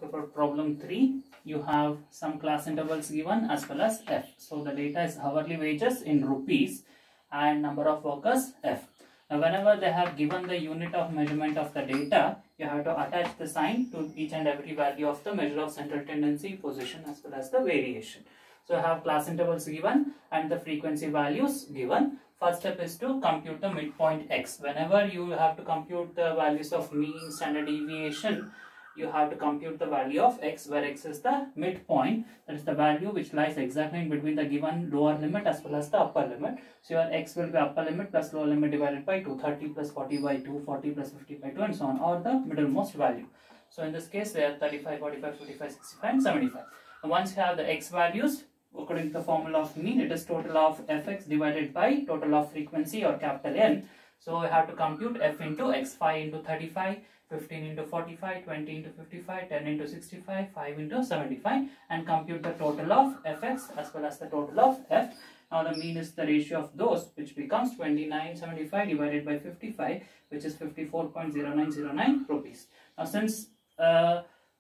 talk about problem 3, you have some class intervals given as well as F. So the data is hourly wages in rupees and number of workers F. Now whenever they have given the unit of measurement of the data, you have to attach the sign to each and every value of the measure of central tendency, position as well as the variation. So you have class intervals given and the frequency values given. First step is to compute the midpoint x. Whenever you have to compute the values of mean, standard deviation, you have to compute the value of x, where x is the midpoint. That is the value which lies exactly in between the given lower limit as well as the upper limit. So your x will be upper limit plus lower limit divided by 2, 30 plus 40 by 2, 40 plus 50 by 2 and so on, or the middlemost value. So in this case, they are 35, 45, 55, 65 and 75. And once you have the x values, according to the formula of mean, it is total of fx divided by total of frequency or capital N. So we have to compute f into x, 5 into 35, 15 into 45, 20 into 55, 10 into 65, 5 into 75 and compute the total of fx as well as the total of f. Now the mean is the ratio of those, which becomes 2975 divided by 55, which is 54.0909 rupees. Now since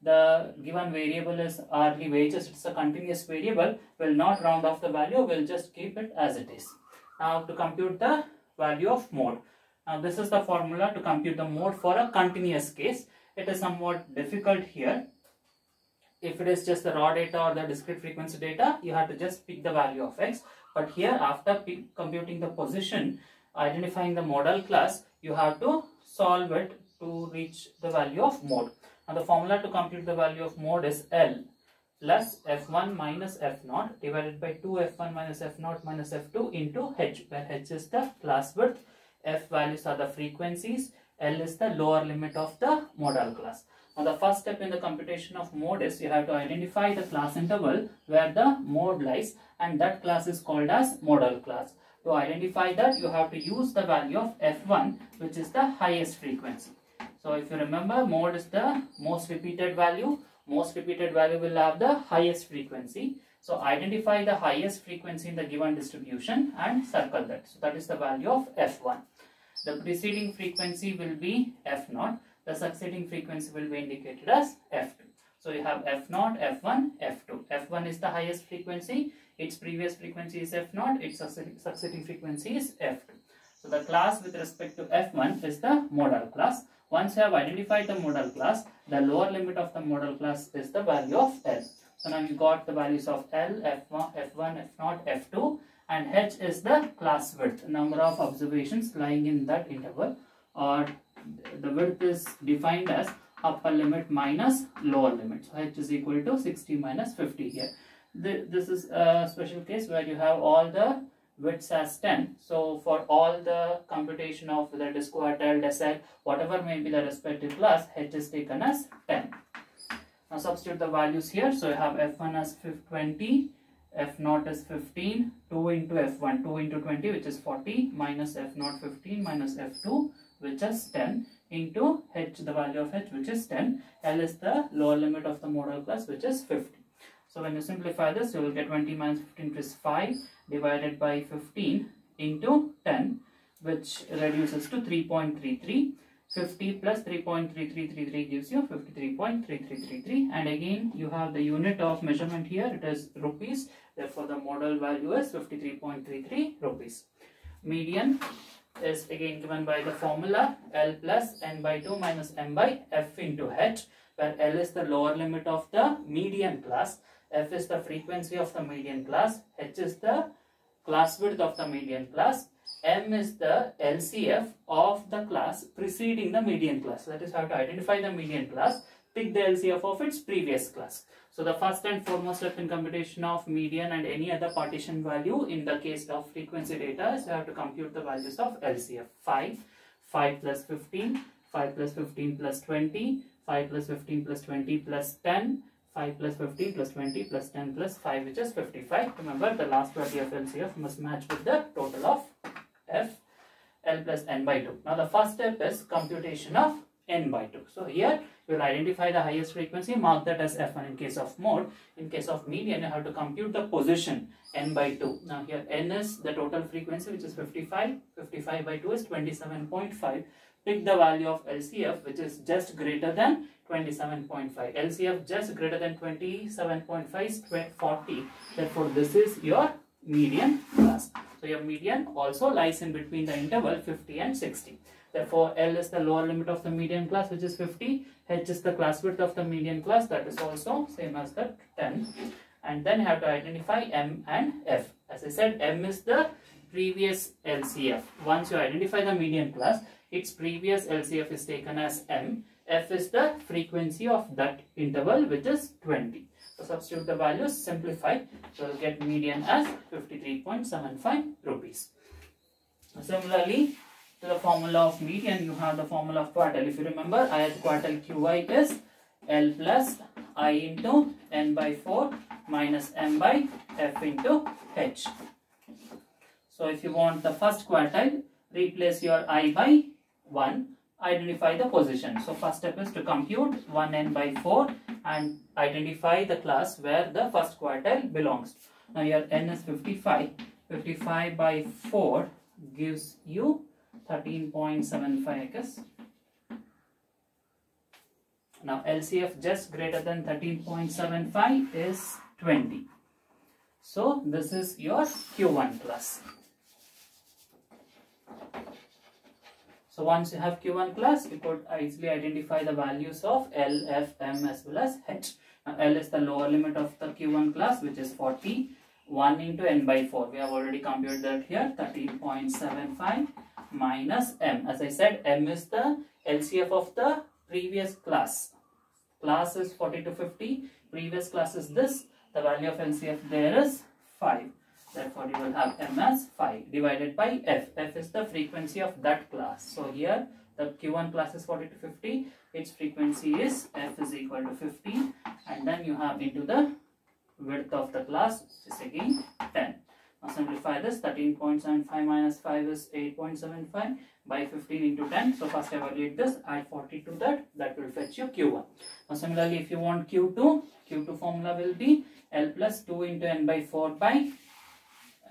the given variable is hourly wages, it's a continuous variable, will not round off the value, will just keep it as it is. Now to compute the value of mode. Now this is the formula to compute the mode for a continuous case. It is somewhat difficult here. If it is just the raw data or the discrete frequency data, you have to just pick the value of x. But here, after computing the position, identifying the modal class, you have to solve it to reach the value of mode. Now the formula to compute the value of mode is L plus F1 minus F0 divided by 2F1 minus F0 minus F2 into H, where H is the class width, F values are the frequencies, L is the lower limit of the modal class. Now the first step in the computation of mode is you have to identify the class interval where the mode lies, and that class is called as modal class. To identify that, you have to use the value of F1, which is the highest frequency. So if you remember, mode is the most repeated value. Most repeated value will have the highest frequency. So identify the highest frequency in the given distribution and circle that. So that is the value of F1. The preceding frequency will be F0. The succeeding frequency will be indicated as F2. So you have F0, F1, F2. F1 is the highest frequency. Its previous frequency is F0. Its succeeding frequency is F2. So the class with respect to F1 is the modal class. Once you have identified the modal class, the lower limit of the modal class is the value of L. So now you got the values of L, F1, F1, F0, F2, and H is the class width, number of observations lying in that interval, or the width is defined as upper limit minus lower limit. So H is equal to 60 minus 50 here. This is a special case where you have all the widths as 10. So for all the computation of whether it is quartile, decile, whatever may be the respective class, H is taken as 10. Now substitute the values here. So you have F1 as 20, F0 is 15, 2 into F1, 2 into 20, which is 40, minus F0 15 minus F2, which is 10, into H, the value of H, which is 10. L is the lower limit of the modal class, which is 50. So when you simplify this, you will get 20 minus 15 is 5 divided by 15 into 10, which reduces to 3.33. 50 plus 3.3333 gives you 53.3333, and again you have the unit of measurement here, it is rupees, therefore the modal value is 53.33 rupees. Median is again given by the formula L plus n by 2 minus m by f into h, where L is the lower limit of the median class, f is the frequency of the median class, h is the class width of the median class, m is the LCF of the class preceding the median class. That is how to identify the median class, pick the LCF of its previous class. So the first and foremost step in computation of median and any other partition value in the case of frequency data is you have to compute the values of LCF. 5 plus 15, 5 plus 15 plus 20, 5 plus 15 plus 20 plus 10, 5 plus 15 plus 20 plus 10 plus 5, which is 55. Remember, the last value of LCF must match with the total of F, L plus n by 2. Now the first step is computation of n by 2. So here you will identify the highest frequency, mark that as F1 in case of mode. In case of median, you have to compute the position n by 2. Now here n is the total frequency, which is 55. 55 by 2 is 27.5. pick the value of LCF which is just greater than 27.5. LCF just greater than 27.5 is 40. Therefore, this is your median class. So, your median also lies in between the interval 50 and 60. Therefore, L is the lower limit of the median class, which is 50. H is the class width of the median class, that is also same as the 10. And then you have to identify M and F. As I said, M is the previous LCF. Once you identify the median class, its previous LCF is taken as M. F is the frequency of that interval, which is 20. So, substitute the values, simplify. So, you will get median as 53.75 rupees. Similarly, to the formula of median, you have the formula of quartile. If you remember, ith quartile Qi is L plus I into n by 4 minus m by f into h. So, if you want the first quartile, replace your I by 1, identify the position. So, first step is to compute 1n by 4 and identify the class where the first quartile belongs. Now, your n is 55. 55 by 4 gives you 13.75, I guess. Now, LCF just greater than 13.75 is 20. So, this is your Q1 class. So, once you have Q1 class, you could easily identify the values of L, F, M as well as H. Now, L is the lower limit of the Q1 class, which is 40. 1 into n by 4. We have already computed that here. 13.75 minus m. As I said, m is the LCF of the previous class. Class is 40 to 50. Previous class is this. The value of LCF there is 5. Therefore, you will have m as 5 divided by f. F is the frequency of that class. So, here the Q1 class is 40 to 50. Its frequency is f is equal to 50. And then you have into the width of the class, which is again 10. Now, simplify this. 13.75 minus 5 is 8.75 by 15 into 10. So, first evaluate this, add 40 to that will fetch you Q1. Now, similarly, if you want Q2, Q2 formula will be L plus 2 into n by 4 by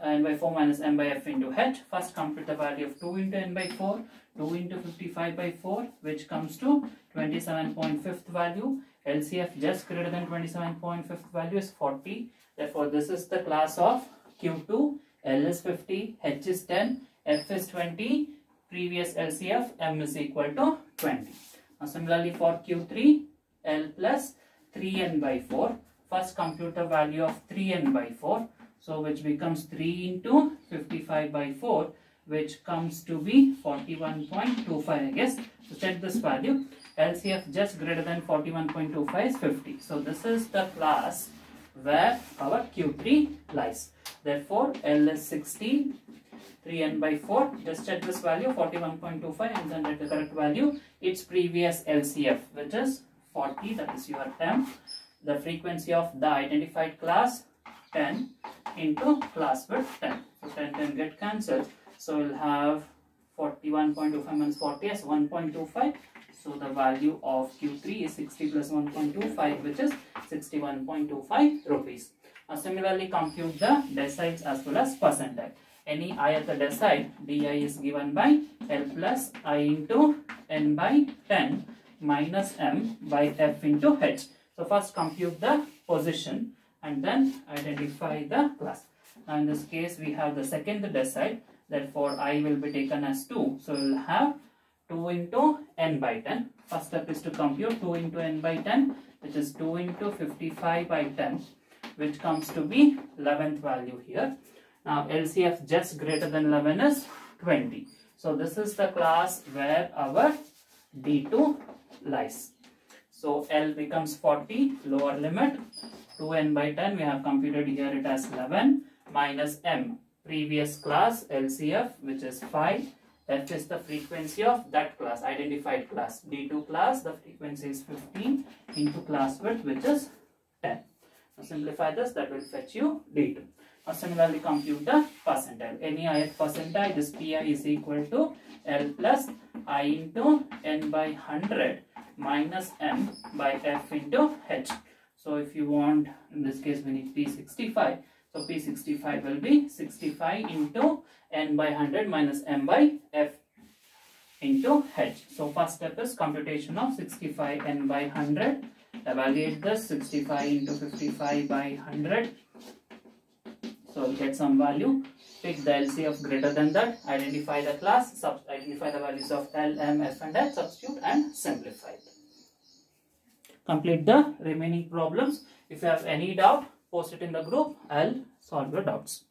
n by 4 minus m by f into h. First compute the value of 2 into n by 4, 2 into 55 by 4, which comes to 27.5th value. LCF just greater than 27.5th value is 40. Therefore, this is the class of Q2. L is 50, H is 10, F is 20. Previous LCF, M is equal to 20. Now, similarly for Q3, L plus 3n by 4. First compute the value of 3n by 4. So, which becomes 3 into 55 by 4, which comes to be 41.25, I guess. So, check this value. LCF just greater than 41.25 is 50. So, this is the class where our Q3 lies. Therefore, L is 60, 3n by 4. Just check this value 41.25 and then get the correct value. Its previous LCF, which is 40, that is your M. The frequency of the identified class 10 into class width 10. So, 10 get cancelled. So, we'll have 41.25 minus 40 as 1.25. So, the value of Q3 is 60 plus 1.25, which is 61.25 rupees. Now, similarly, compute the deciles as well as percentile. Any I at the decile, di is given by L plus I into n by 10 minus m by f into h. So, first compute the position and then identify the class. Now, in this case, we have the second decile. Therefore, I will be taken as 2. So, we will have 2 into n by 10. First step is to compute 2 into n by 10, which is 2 into 55 by 10, which comes to be 11th value here. Now, LCF just greater than 11 is 20. So, this is the class where our D2 lies. So, L becomes 40, lower limit, 2n by 10, we have computed here it as 11, minus m, previous class LCF, which is 5. F is the frequency of that class, identified class. D2 class, the frequency is 15 into class width, which is 10. Now, simplify this, that will fetch you D2. Now, similarly, compute the percentile. Any ith percentile, this Pi is equal to L plus I into n by 100 minus m by f into h. So, if you want, in this case, we need P65. So, P65 will be 65 into n by 100 minus m by f. into H. So first step is computation of 65n by 100. Evaluate this 65 into 55 by 100. So we'll get some value. Pick the LCF greater than that. Identify the class. Identify the values of L, M, F and H. Substitute and simplify. Complete the remaining problems. If you have any doubt, post it in the group. I'll solve your doubts.